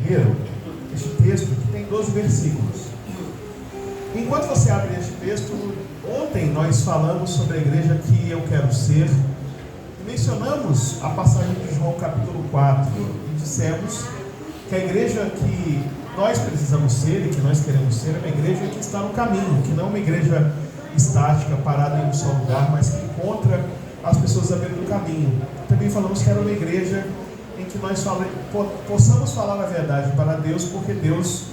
primeiro este texto que tem 12 versículos. Enquanto você abre este texto, ontem nós falamos sobre a igreja que eu quero ser, e mencionamos a passagem de João capítulo 4, e dissemos que a igreja que nós precisamos ser e que nós queremos ser é uma igreja que está no caminho, que não é uma igreja estática, parada em um só lugar, mas que encontra as pessoas à beira do caminho. Também falamos que era uma igreja em que nós possamos falar a verdade para Deus, porque Deus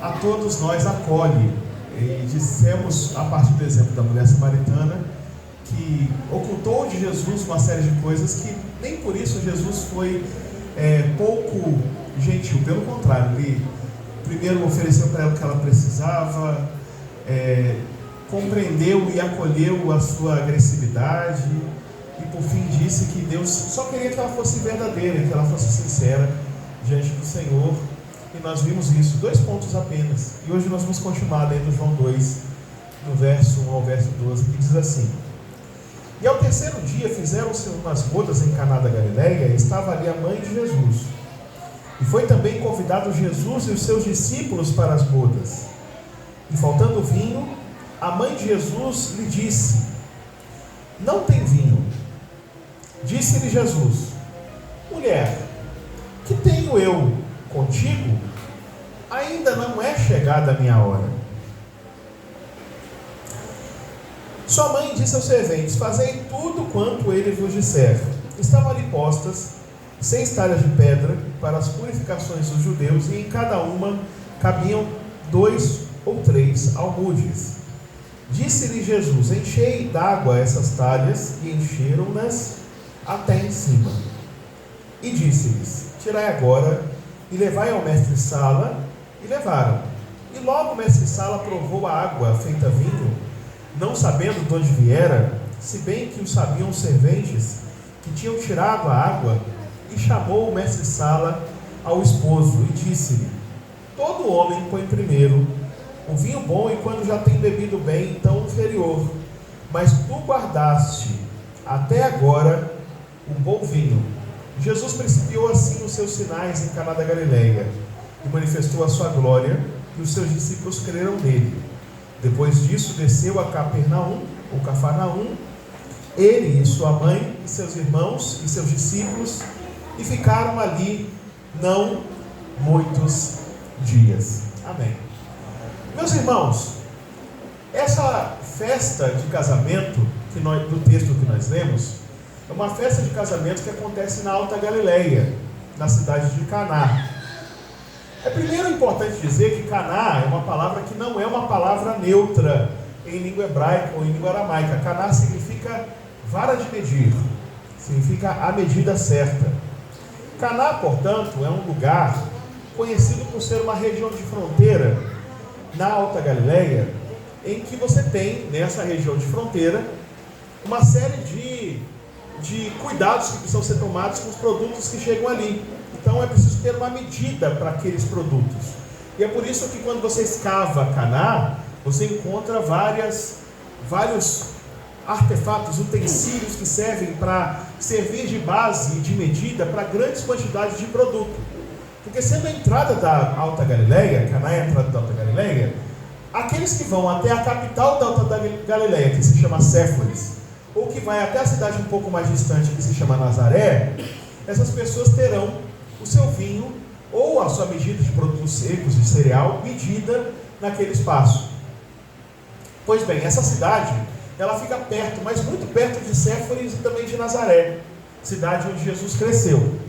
a todos nós acolhe. E dissemos, a partir do exemplo da mulher samaritana, que ocultou de Jesus uma série de coisas que nem por isso Jesus foi pouco gentil. Pelo contrário, ele primeiro ofereceu para ela o que ela precisava, compreendeu e acolheu a sua agressividade, e por fim disse que Deus só queria que ela fosse verdadeira, que ela fosse sincera diante do Senhor. E nós vimos isso, 2 pontos apenas. E hoje nós vamos continuar lendo João 2, do verso 1 ao verso 12, que diz assim: E ao terceiro dia fizeram-se umas bodas em Caná da Galileia, e estava ali a mãe de Jesus. E foi também convidado Jesus e os seus discípulos para as bodas. E faltando vinho, a mãe de Jesus lhe disse: Não tem vinho. Disse-lhe Jesus: Mulher, que tenho eu contigo? Ainda não é chegada a minha hora. Sua mãe disse aos serventes: Fazei tudo quanto ele vos disser. Estavam ali postas 6 talhas de pedra para as purificações dos judeus, e em cada uma cabiam 2 ou 3 almudes. Disse-lhe Jesus: Enchei d'água essas talhas, e encheram-nas até em cima. E disse-lhes: Tirai agora e levai ao mestre-sala. E levaram. E logo o mestre-sala provou a água feita vinho, não sabendo de onde viera, se bem que o sabiam os serventes que tinham tirado a água. E chamou o mestre-sala ao esposo e disse-lhe: Todo homem põe primeiro o vinho bom, e quando já tem bebido bem, então inferior. Mas tu guardaste até agora o bom vinho. Jesus principiou assim os seus sinais em Caná da Galileia, e manifestou a sua glória, e os seus discípulos creram nele. Depois disso desceu a Cafarnaum, ele e sua mãe, e seus irmãos e seus discípulos, e ficaram ali não muitos dias. Amém. Meus irmãos, essa festa de casamento do texto que nós lemos é uma festa de casamento que acontece na Alta Galileia, na cidade de Caná. É primeiro importante dizer que Caná é uma palavra que não é uma palavra neutra em língua hebraica ou em língua aramaica. Caná significa vara de medir, significa a medida certa. Caná, portanto, é um lugar conhecido por ser uma região de fronteira na Alta Galileia, em que você tem, nessa região de fronteira, uma série de cuidados que precisam ser tomados com os produtos que chegam ali. Então é preciso ter uma medida para aqueles produtos. E é por isso que quando você escava Caná, você encontra vários artefatos, utensílios que servem para servir de base e de medida para grandes quantidades de produto. Porque sendo a entrada da Alta Galileia, Caná é a entrada da Alta Galileia, aqueles que vão até a capital da Alta Galileia, que se chama Séforis, ou que vai até a cidade um pouco mais distante, que se chama Nazaré, essas pessoas terão o seu vinho ou a sua medida de produtos secos, de cereal, medida naquele espaço. Pois bem, essa cidade, ela fica perto, mas muito perto de Séforis e também de Nazaré, cidade onde Jesus cresceu.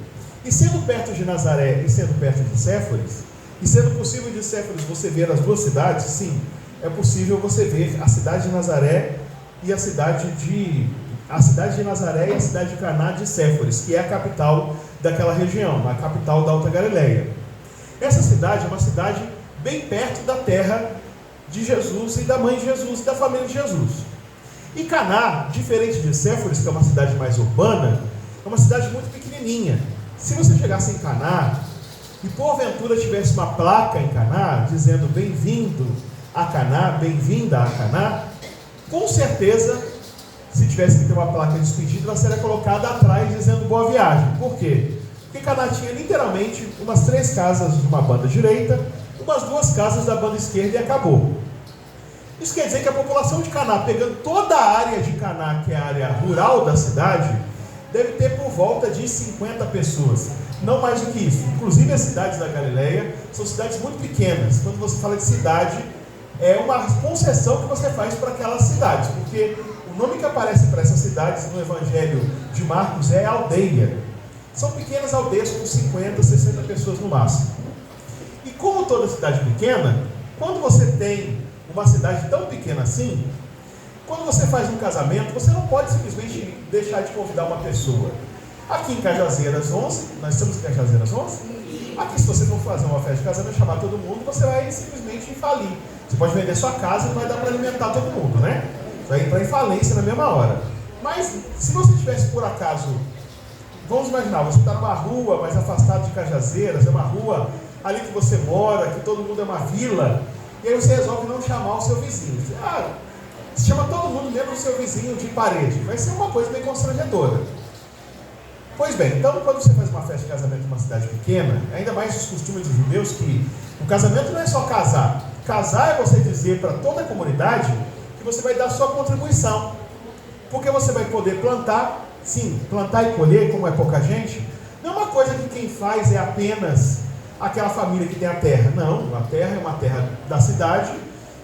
E sendo perto de Nazaré e sendo perto de Séforis, e sendo possível de Séforis você ver as duas cidades, sim, é possível você ver a cidade de Nazaré e a cidade de Nazaré e a cidade de Caná de Séforis, que é a capital daquela região, a capital da Alta Galileia. Essa cidade é uma cidade bem perto da terra de Jesus e da mãe de Jesus e da família de Jesus. E Caná, diferente de Séforis, que é uma cidade mais urbana, é uma cidade muito pequenininha. Se você chegasse em Caná e porventura tivesse uma placa em Caná dizendo bem-vindo a Caná, bem-vinda a Caná, com certeza, se tivesse que ter uma placa de despedida, ela seria colocada atrás dizendo boa viagem. Por quê? Porque Caná tinha literalmente umas 3 casas de uma banda direita, umas 2 casas da banda esquerda e acabou. Isso quer dizer que a população de Caná, pegando toda a área de Caná, que é a área rural da cidade, deve ter por volta de 50 pessoas, não mais do que isso. Inclusive as cidades da Galileia são cidades muito pequenas. Quando você fala de cidade, é uma concessão que você faz para aquelas cidades, porque o nome que aparece para essas cidades no Evangelho de Marcos é aldeia. São pequenas aldeias com 50, 60 pessoas no máximo. E como toda cidade pequena, quando você tem uma cidade tão pequena assim, quando você faz um casamento, você não pode simplesmente deixar de convidar uma pessoa. Aqui em Cajazeiras 11, nós estamos em Cajazeiras 11? Aqui, se você for fazer uma festa de casamento e chamar todo mundo, você vai simplesmente falir. Você pode vender sua casa e não vai dar para alimentar todo mundo, né? Você vai entrar em falência na mesma hora. Mas, se você tivesse por acaso, vamos imaginar, você está numa rua mais afastada de Cajazeiras, é uma rua ali que você mora, que todo mundo é uma vila, e aí você resolve não chamar o seu vizinho. Você chama todo mundo mesmo o seu vizinho de parede. Vai ser uma coisa bem constrangedora. Pois bem, então quando você faz uma festa de casamento em uma cidade pequena, ainda mais os costumes dos judeus, que o casamento não é só casar. Casar é você dizer para toda a comunidade que você vai dar sua contribuição. Porque você vai poder plantar, sim, plantar e colher, como é pouca gente, não é uma coisa que quem faz é apenas aquela família que tem a terra. Não, a terra é uma terra da cidade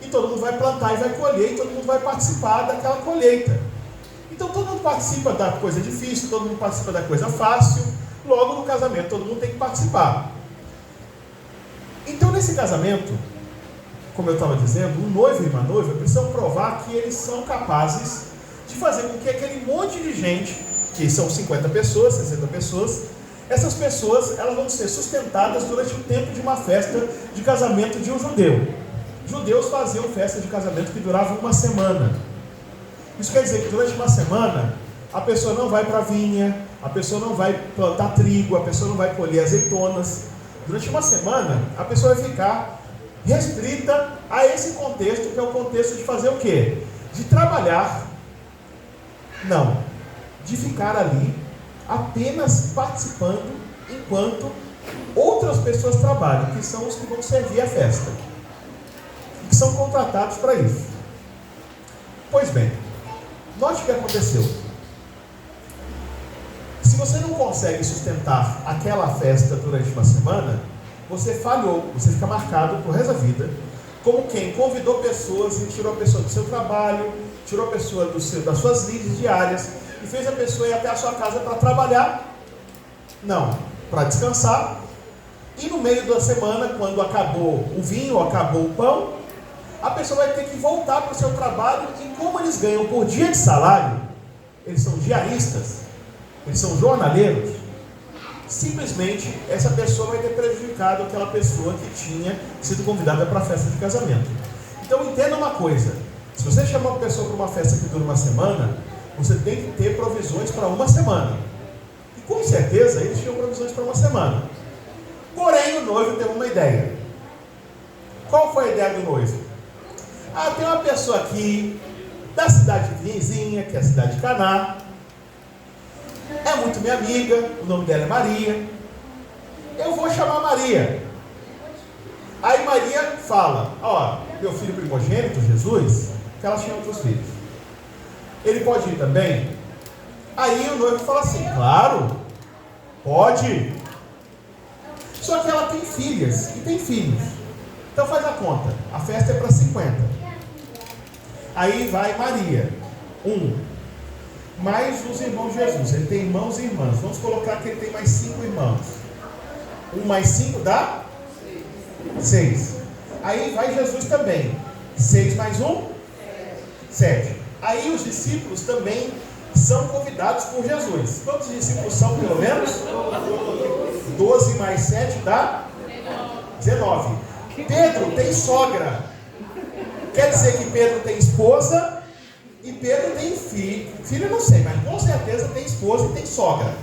e todo mundo vai plantar e vai colher e todo mundo vai participar daquela colheita. Então todo mundo participa da coisa difícil, todo mundo participa da coisa fácil, logo no casamento todo mundo tem que participar. Então nesse casamento, como eu estava dizendo, o noivo e uma noiva precisam provar que eles são capazes de fazer com que aquele monte de gente, que são 50 pessoas, 60 pessoas, essas pessoas elas vão ser sustentadas durante o tempo de uma festa de casamento de um judeu. Judeus faziam festa de casamento que durava uma semana. Isso quer dizer que durante uma semana a pessoa não vai para a vinha, a pessoa não vai plantar trigo, a pessoa não vai colher azeitonas. Durante uma semana a pessoa vai ficar restrita a esse contexto, que é o contexto de fazer o quê? De trabalhar. Não, de ficar ali apenas participando enquanto outras pessoas trabalham, que são os que vão servir a festa, que são contratados para isso. Pois bem, note o que aconteceu. Se você não consegue sustentar aquela festa durante uma semana, você falhou, você fica marcado pro resto da vida como quem convidou pessoas e tirou a pessoa do seu trabalho, tirou a pessoa das suas lides diárias e fez a pessoa ir até a sua casa para trabalhar, não, para descansar. E no meio da semana, quando acabou o vinho, acabou o pão, a pessoa vai ter que voltar para o seu trabalho. E como eles ganham por dia de salário, eles são diaristas, eles são jornaleiros, simplesmente essa pessoa vai ter prejudicado aquela pessoa que tinha sido convidada para a festa de casamento. Então entenda uma coisa: se você chama uma pessoa para uma festa que dura uma semana, você tem que ter provisões para uma semana. E com certeza eles tinham provisões para uma semana. Porém o noivo teve uma ideia. Qual foi a ideia do noivo? Tem uma pessoa aqui da cidade vizinha, que é a cidade de Caná, é muito minha amiga, o nome dela é Maria, eu vou chamar Maria. Aí Maria fala: meu filho primogênito, Jesus, que ela tinha outros filhos, ele pode ir também? Aí o noivo fala assim: claro, pode. Só que ela tem filhas e tem filhos. Então faz a conta, a festa é para 50. Aí vai Maria, mais os irmãos de Jesus, ele tem irmãos e irmãs. Vamos colocar que ele tem mais 5 irmãos. 1 mais 5 dá 6. Aí vai Jesus também. 6 mais 1, 7. Aí os discípulos também são convidados por Jesus. Quantos discípulos são, pelo menos? 12 mais 7 dá 19. Pedro tem sogra. Quer dizer que Pedro tem esposa e Pedro tem filho. Filho eu não sei, mas com certeza tem esposa e tem sogra.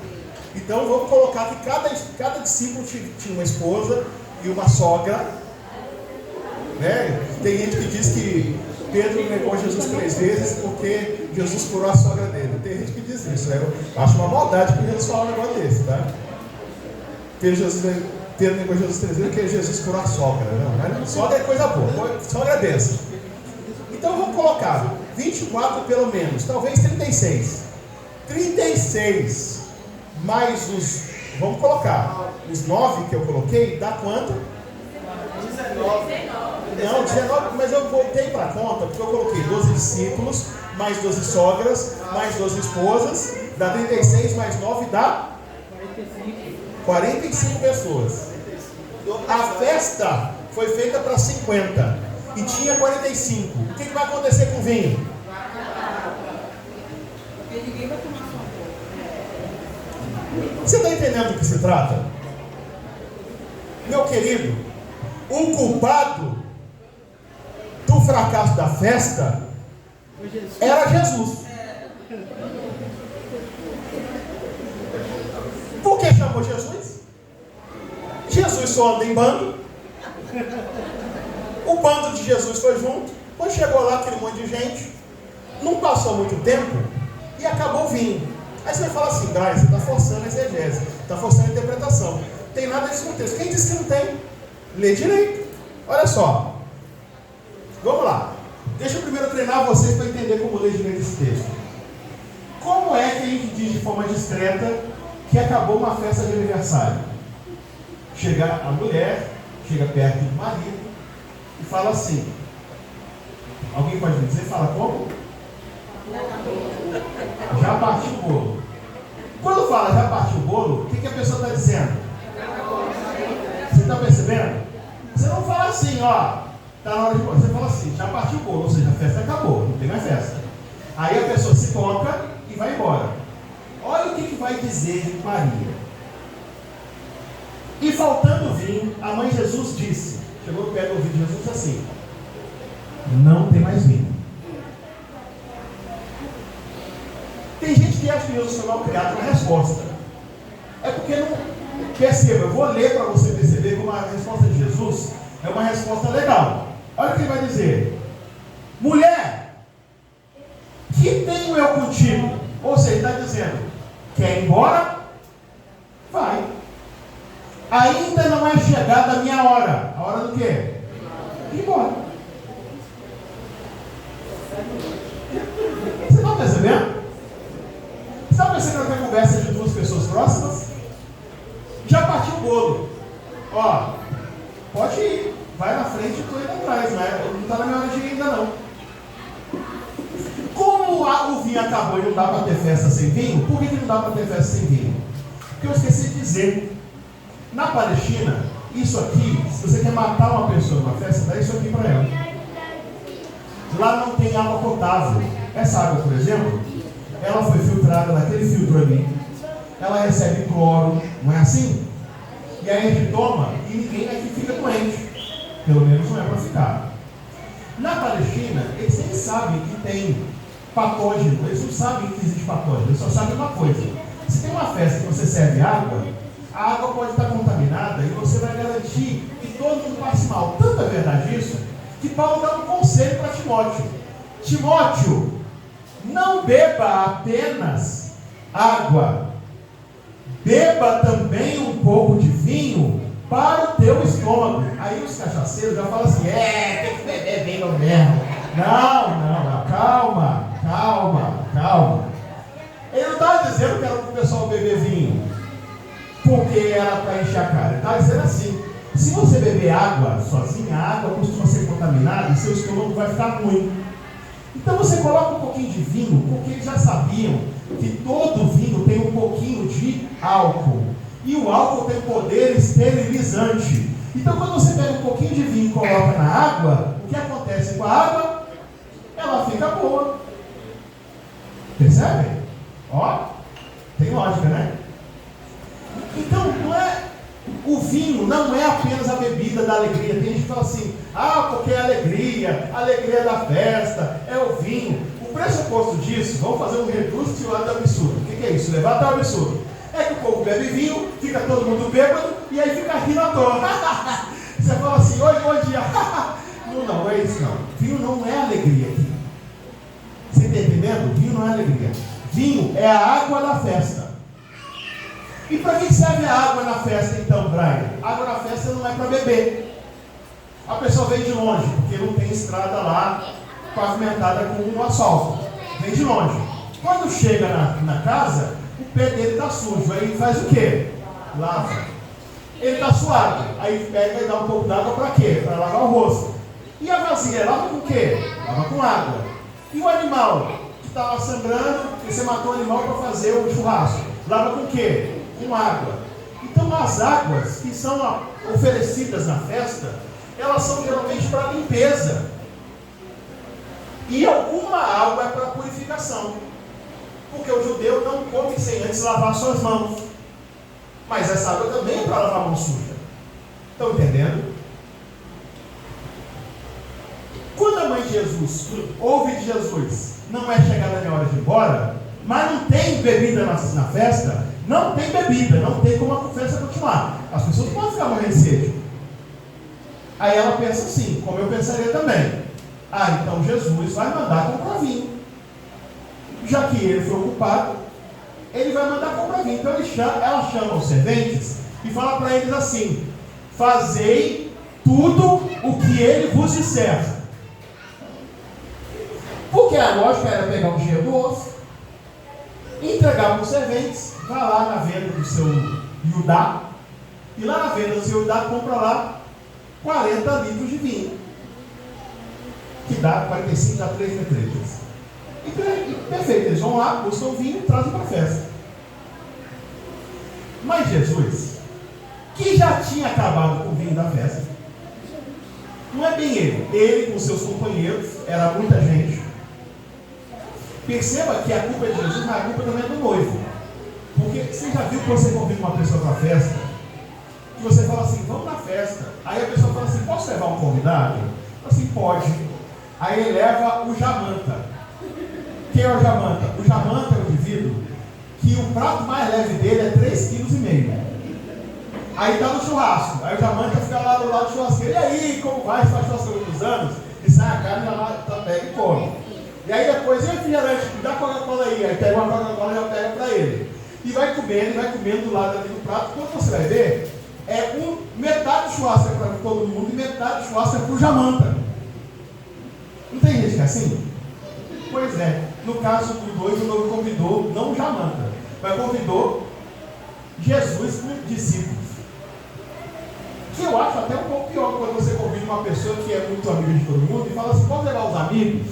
Então vamos colocar que cada discípulo tinha uma esposa e uma sogra, né? Tem gente que diz que Pedro negou Jesus 3 vezes porque Jesus curou a sogra dele. Tem gente que diz isso, né? Eu acho uma maldade que Jesus fala um negócio desse, tá? ter língua de Jesus 3 vezes, porque Jesus curou a sogra. Não, sogra é coisa boa, sogra é benção. Então vamos colocar 24 pelo menos, talvez 36. 36 mais os, vamos colocar, os 9 que eu coloquei, dá quanto? 19. Não, 19, mas eu voltei para a conta, porque eu coloquei 12 discípulos, mais 12 sogras, mais 12 esposas, dá 36 mais 9 dá 45 pessoas. A festa foi feita para 50 e tinha 45. O que vai acontecer com o vinho? Você está entendendo do que se trata? Meu querido, o culpado do fracasso da festa era Jesus. Por que chamou Jesus? Jesus só anda em bando. O bando de Jesus foi junto. Quando chegou lá aquele monte de gente, não passou muito tempo e acabou o vinho. Aí você vai falar assim, Brian, você está forçando a exegese, está forçando a interpretação. Tem nada disso no texto. Quem disse que não tem? Lê direito. Olha só. Vamos lá. Deixa eu primeiro treinar vocês para entender como ler direito esse texto. Como é que a gente diz de forma discreta que acabou uma festa de aniversário? Chega a mulher, chega perto do marido e fala assim. Alguém pode me dizer? Fala como? Já partiu o bolo. Quando fala já partiu o bolo, o que a pessoa está dizendo? Você está percebendo? Você não fala assim, ó, está na hora de você fala assim, já partiu o bolo, ou seja, a festa acabou, não tem mais festa. Aí a pessoa se toca e vai embora. Olha o que vai dizer Maria. E faltando vinho, a mãe de Jesus disse, chegou perto do ouvido de Jesus assim, não tem mais vinho. Tem gente que acha que Jesus foi mal criado na resposta. É porque não. Perceba, eu vou ler para você perceber como a resposta de Jesus é uma resposta legal. Olha o que ele vai dizer: mulher, que tenho eu contigo? Ou seja, ele está dizendo: quer ir embora? Vai. Ainda não é chegada a minha hora. A hora do quê? Ir embora. Você está percebendo? Você está percebendo que é uma conversa de duas pessoas próximas? Já partiu o bolo. Ó, pode ir. Vai na frente e estou indo atrás. Não está na minha hora de ir ainda não. Como o vinho acabou e não dá para ter festa sem vinho, por que não dá para ter festa sem vinho? Porque eu esqueci de dizer. Na Palestina, isso aqui, se você quer matar uma pessoa numa festa, dá isso aqui para ela. Lá não tem água potável. Essa água, por exemplo, ela foi filtrada naquele filtro ali. Ela recebe cloro, não é assim? E aí a gente toma e ninguém aqui fica doente. Pelo menos não é para ficar. Na Palestina, eles nem sabem que tem patógeno. Eles não sabem que existe patógeno. Eles só sabem uma coisa. Se tem uma festa que você serve água, a água pode estar contaminada e você vai garantir que todo mundo passe mal. Tanto é verdade isso, que Paulo dá um conselho para Timóteo. Timóteo, não beba apenas água, beba também um pouco de vinho para o teu estômago. Aí os cachaceiros já falam assim, tem que beber vinho mesmo. Não, calma. Ele não estava dizendo que era para o pessoal beber vinho porque era para encher a cara. Ele estava dizendo assim, se você beber água sozinha, a água costuma ser contaminada e seu estômago vai ficar ruim. Então você coloca um pouquinho de vinho, porque eles já sabiam que todo vinho tem um pouquinho de álcool. E o álcool tem poder esterilizante. Então quando você pega um pouquinho de vinho e coloca na água, o que acontece com a água? Ela fica boa. Percebe? Ó, tem lógica, né? Então o vinho não é apenas a bebida da alegria. Tem gente que fala assim, porque é alegria da festa, é o vinho. O pressuposto disso, vamos fazer um redúcio ad absurdo. O que é isso? Levar até o absurdo. É que o povo bebe vinho, fica todo mundo bêbado e aí fica rindo à toa. Você fala assim, oi, bom dia. Não é isso não. Vinho não é alegria aqui. Você está entendendo? Vinho não é alegria. Vinho é a água da festa. E para que serve a água na festa então, Brian? A água na festa não é para beber. A pessoa vem de longe, porque não tem estrada lá pavimentada com um asfalto. Vem de longe. Quando chega na casa, o pé dele está sujo. Aí faz o quê? Lava. Ele está suado. Aí pega e dá um pouco d'água para quê? Para lavar o rosto. E a vasilha, lava com o quê? Lava com água. E o animal que estava sangrando, que você matou o animal para fazer o churrasco, lava com o quê? Com água. Então as águas que são oferecidas na festa, elas são geralmente para limpeza. E alguma água é para purificação. Porque o judeu não come sem antes lavar suas mãos. Mas essa água também é para lavar a mão suja. Estão entendendo? Quando a mãe de Jesus ouve de Jesus, não é chegada nem hora de ir embora, mas não tem bebida na festa, não tem bebida, não tem como a festa continuar. As pessoas podem ficar morrendo de sede. Aí ela pensa assim, como eu pensaria também. Então Jesus vai mandar comprar vinho. Já que ele foi ocupado, ele vai mandar comprar vinho. Então ela chama os serventes e fala para eles assim: fazei tudo o que ele vos disser. Porque a lógica era pegar o dinheiro do osso, entregar para os serventes, vai lá na venda do seu Judá, e lá na venda do seu Judá compra lá 40 litros de vinho, que dá 45, dá 3 metretas. E perfeito, eles vão lá, buscam o vinho e trazem para a festa. Mas Jesus, que já tinha acabado com o vinho da festa, não é bem ele com seus companheiros, era muita gente. Perceba que a culpa é de Jesus, mas a culpa também é do noivo. Porque você já viu que você convida uma pessoa para a festa, e você fala assim, vamos na festa. Aí a pessoa fala assim, posso levar um convidado? Fala assim, pode. Aí ele leva o jamanta. Quem é o jamanta? O jamanta é o indivíduo que o prato mais leve dele é 3,5 kg. Aí está no churrasco. Aí o jamanta fica lá do lado do churrasqueiro. E aí, como vai? Faz churrasco há muitos anos. E sai a carne, já pega e come. E aí depois, e refrigerante, dá Coca-Cola aí. Aí pega uma Coca-Cola e já pega para ele. E vai comendo do lado ali do prato. Quando você vai ver, metade do churrasco é para todo mundo e metade do churrasco é para o jamanta. Não tem gente que é assim? Pois é. No caso do noivo, o noivo convidou, não o jamanta, mas convidou Jesus com discípulos. Que eu acho até um pouco pior quando você convida uma pessoa que é muito amiga de todo mundo e fala assim, pode levar os amigos?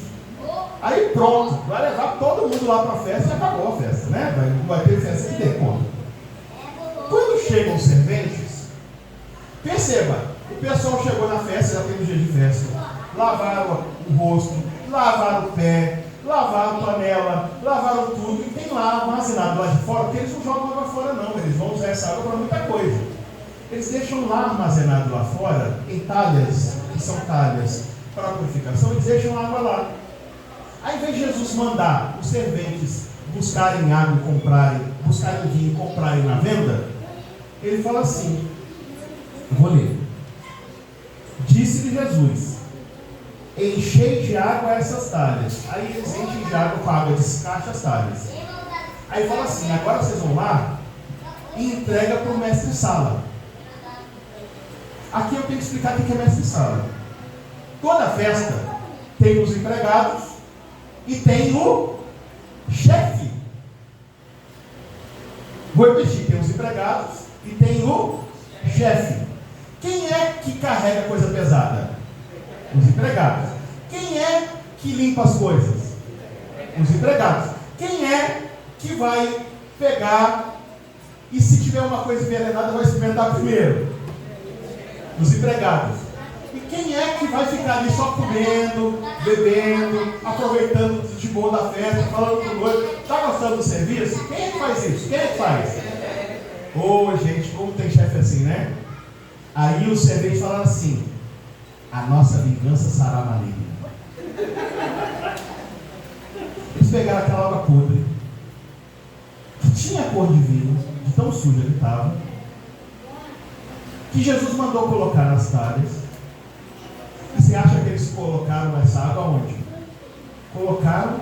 Aí pronto, vai levar todo mundo lá para a festa e acabou a festa, né? Não vai ter festa que ter conta. Quando chegam os serventes, perceba, o pessoal chegou na festa, já tem um dia de festa, lavaram o rosto, lavaram o pé, lavaram panela, lavaram tudo, e tem lá armazenado lá de fora, porque eles não jogam água fora não, eles vão usar essa água para muita coisa. Eles deixam lá armazenado lá fora, em talhas, que são talhas para a purificação, eles deixam a água lá. Aí, ao invés de Jesus mandar os serventes buscarem água e comprarem, buscarem vinho e comprarem na venda, ele fala assim, eu vou ler. Disse-lhe Jesus, enchei de água essas talhas. Aí eles enchem de água com água, descaixa as talhas. Aí fala assim, agora vocês vão lá e entrega para o mestre-sala. Aqui eu tenho que explicar o que é mestre-sala. Toda festa tem os empregados e tem o chefe. Vou repetir, tem os empregados e tem o chefe. Quem é que carrega coisa pesada? Os empregados. Quem é que limpa as coisas? Os empregados. Quem é que vai pegar e se tiver uma coisa envenenada vai experimentar primeiro? Os empregados. E quem é que vai ficar ali só comendo, bebendo, aproveitando de boa da festa, falando com o noivo? Está gostando do serviço? Quem é que faz isso? Quem é que faz? Gente, como tem chefe assim, né? Aí os serventes falaram assim, a nossa vingança será maligna. Eles pegaram aquela água podre, que tinha cor de vinho, de tão suja que estava, que Jesus mandou colocar nas talhas. E você acha que eles colocaram essa água onde? Colocaram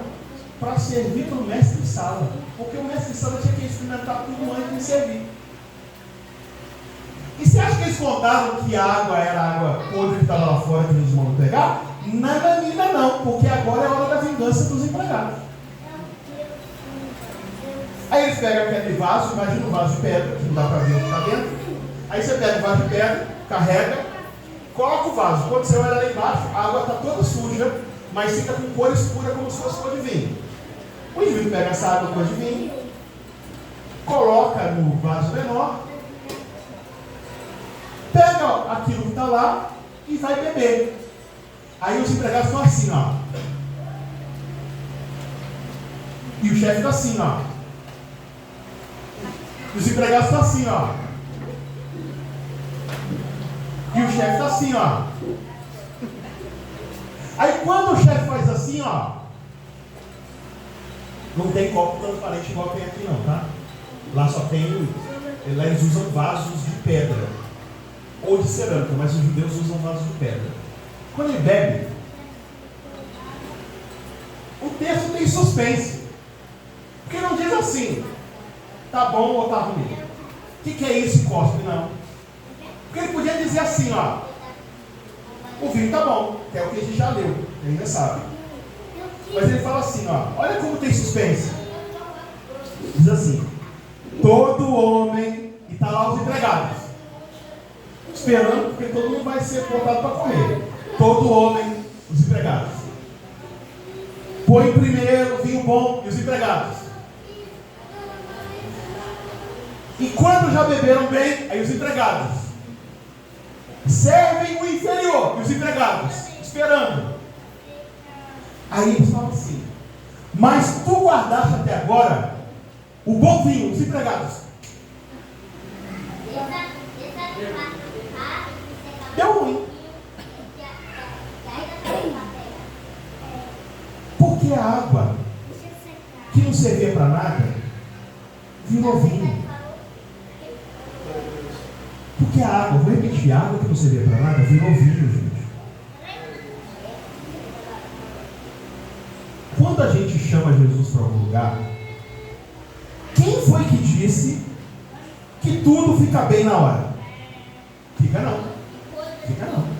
para servir para o mestre de sala. Porque o mestre de sala tinha que experimentar tudo antes de servir. E você acha que eles contaram que a água era a água podre que estava lá fora que eles mandam pegar? Ainda não, porque agora é a hora da vingança dos empregados. Aí eles pegam aquele vaso, imagina um vaso de pedra, que não dá para ver o que está dentro. Aí você pega o vaso de pedra, carrega, coloca o vaso. Quando você olha lá embaixo, a água está toda suja, mas fica com cor escura como se fosse cor de vinho. O indivíduo pega essa água cor de vinho, coloca no vaso menor, pega aquilo que está lá e vai beber. Aí os empregados estão assim, ó. E o chefe está assim, ó. E os empregados estão assim, ó. E o chefe está assim, ó. Aí quando o chefe faz assim, ó, não tem copo transparente igual tem aqui não, tá? Lá só tem, lá eles usam vasos de pedra ou de cerâmica, mas os judeus usam vasos de pedra. Quando ele bebe, o texto tem suspense, porque não diz assim, tá bom ou tá ruim. O que é isso, cospe? Não. Porque ele podia dizer assim, ó, o vinho tá bom, que é o que a gente já leu, ele já sabe. Mas ele fala assim, ó, olha como tem suspense. Diz assim, todo homem, e tá lá os empregados, esperando, porque todo mundo vai ser botado para correr. Todo homem, os empregados. Põe primeiro o vinho bom e os empregados. E quando já beberam bem, aí os empregados. Servem o inferior e os empregados, esperando. Aí eles falam assim, mas tu guardaste até agora o bom vinho, os empregados. Deu ruim. Porque a água que não servia para nada virou vinho. Porque a água, vou repetir, a água que não servia para nada virou vinho, gente. Quando a gente chama Jesus para algum lugar, quem foi que disse que tudo fica bem na hora? Fica não. Fica não.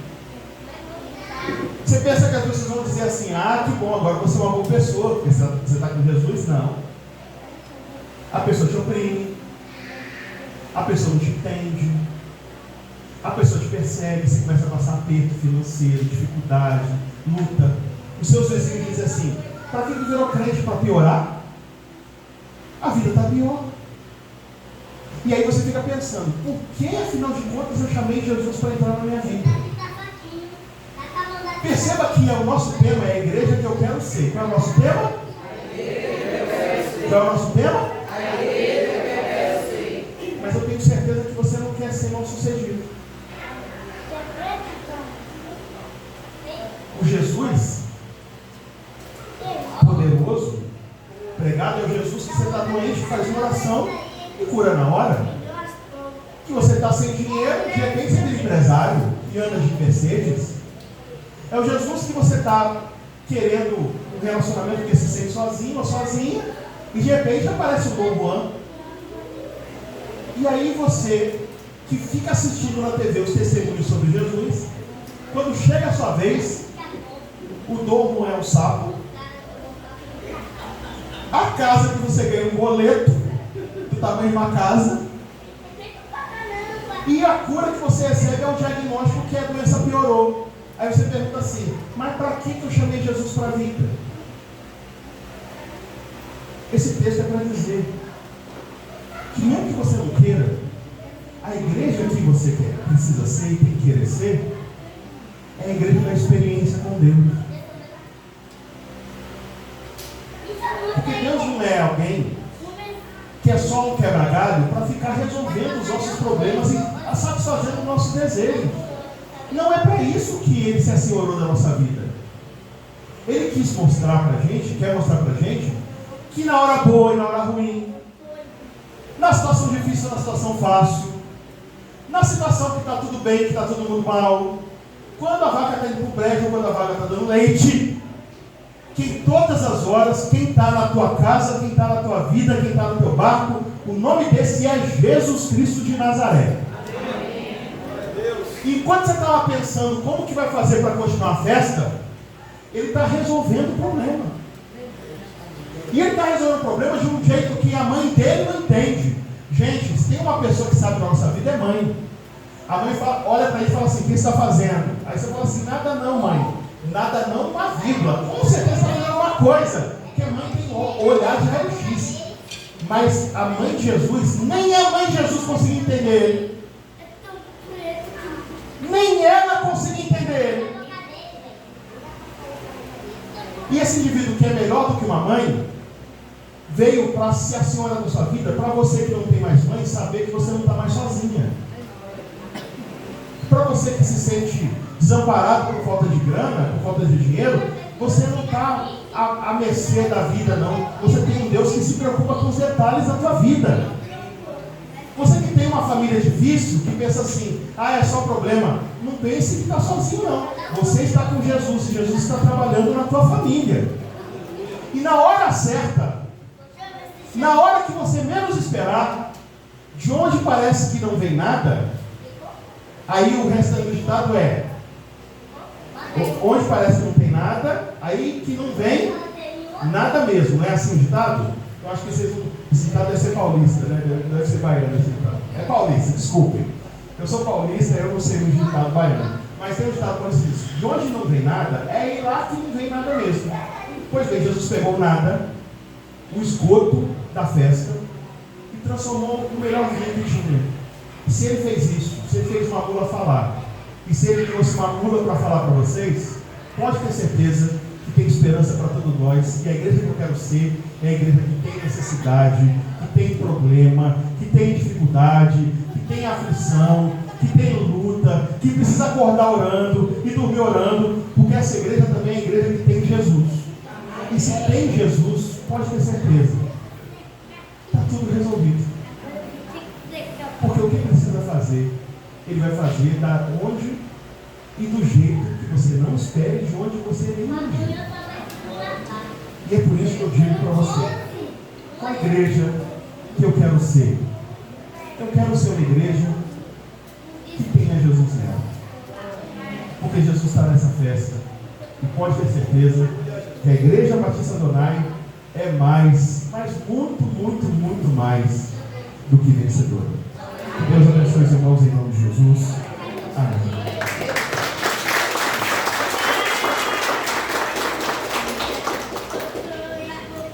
Você pensa que as pessoas vão dizer assim, ah, que bom, agora você é uma boa pessoa, porque você está com Jesus? Não. A pessoa te oprime, a pessoa não te entende, a pessoa te persegue, você começa a passar aperto financeiro, dificuldade, luta. Os seus vizinhos dizem assim, para que virou crente para piorar? A vida está pior. E aí você fica pensando, por que afinal de contas eu chamei Jesus para entrar na minha vida? Perceba que o nosso tema é a igreja que eu quero ser. Qual é o nosso tema? Qual é o nosso tema? A igreja que eu quero ser. Mas eu tenho certeza que você não quer ser mal sucedido. O Jesus poderoso, pregado é o Jesus que você está doente, faz uma oração e cura na hora. Que você está sem dinheiro, de repente você é empresário e anda de Mercedes. É o Jesus que você está querendo um relacionamento que se sente sozinho ou sozinha, e de repente aparece um Dom Juan. E aí você, que fica assistindo na TV os testemunhos sobre Jesus, quando chega a sua vez, o Dom Juan é um sapo, a casa que você ganha um boleto do tamanho de uma casa, e a cura que você recebe é o diagnóstico que a doença piorou. Aí você pergunta assim, mas para que eu chamei Jesus para a vida? Esse texto é para dizer que mesmo que você não queira, a igreja que você precisa ser e tem que querer ser, é a igreja da experiência com Deus. Porque Deus não é alguém que é só um quebra-galho para ficar resolvendo os nossos problemas e satisfazendo os nossos desejos. Não é para isso que Ele se assenhorou da nossa vida. Ele quis mostrar para a gente, quer mostrar para a gente, que na hora boa e na hora ruim, na situação difícil e na situação fácil, na situação que está tudo bem, que está todo mundo mal, quando a vaca está indo para o brejo ou quando a vaca está dando leite, que em todas as horas, quem está na tua casa, quem está na tua vida, quem está no teu barco, o nome desse é Jesus Cristo de Nazaré. E enquanto você estava pensando como que vai fazer para continuar a festa, ele está resolvendo o problema. E ele está resolvendo o problema de um jeito que a mãe dele não entende. Gente, se tem uma pessoa que sabe da nossa vida, é mãe. A mãe fala, olha para ele e fala assim: o que você está fazendo? Aí você fala assim: nada não, mãe. Nada não, uma vírgula. Com certeza está fazendo alguma coisa. Porque a mãe tem olhar de raio-x. Mas a mãe de Jesus, nem a mãe de Jesus conseguia entender ele. Nem ela conseguia entender ele. E esse indivíduo que é melhor do que uma mãe, veio para ser a senhora da sua vida, para você que não tem mais mãe, saber que você não está mais sozinha. Para você que se sente desamparado por falta de grana, por falta de dinheiro, você não está à mercê da vida, não. Você tem um Deus que se preocupa com os detalhes da tua vida. Você que tem uma família difícil, que pensa assim: ah, é só problema. Não pense que está sozinho, não. Você está com Jesus, e Jesus está trabalhando na tua família. E na hora certa, na hora que você menos esperar, de onde parece que não vem nada, aí o restante do ditado é: onde parece que não tem nada, aí que não vem nada mesmo. Não é assim o ditado? Eu acho que esse ditado deve ser paulista, né? Deve ser baiano esse ditado. É paulista, desculpem. Eu sou paulista, eu não sei o ditado baiano. Mas tem um ditado que diz: de onde não vem nada, é ir lá que não vem nada mesmo. Pois bem, Jesus pegou nada, o esgoto da festa, e transformou no melhor vinho que tinha. E se ele fez isso, se ele fez uma mula falar, e se ele trouxe uma mula para falar para vocês, pode ter certeza que tem esperança para todos nós. E a igreja que eu quero ser é a igreja que tem necessidade, que tem problema, que tem dificuldade, que tem aflição, que tem luta, que precisa acordar orando e dormir orando, porque essa igreja também é a igreja que tem Jesus. E se tem Jesus, pode ter certeza, está tudo resolvido. Porque o que precisa fazer, ele vai fazer da onde e do jeito que você não espere, de onde você nem imagina. E é por isso que eu digo para você: qual a igreja que eu quero ser? Eu quero ser uma igreja que tenha Jesus nela. Porque Jesus está nessa festa. E pode ter certeza que a Igreja Batista Adonai é mais, mas muito, muito, muito mais do que vencedora. Que Deus abençoe os irmãos em nome de Jesus. Amém.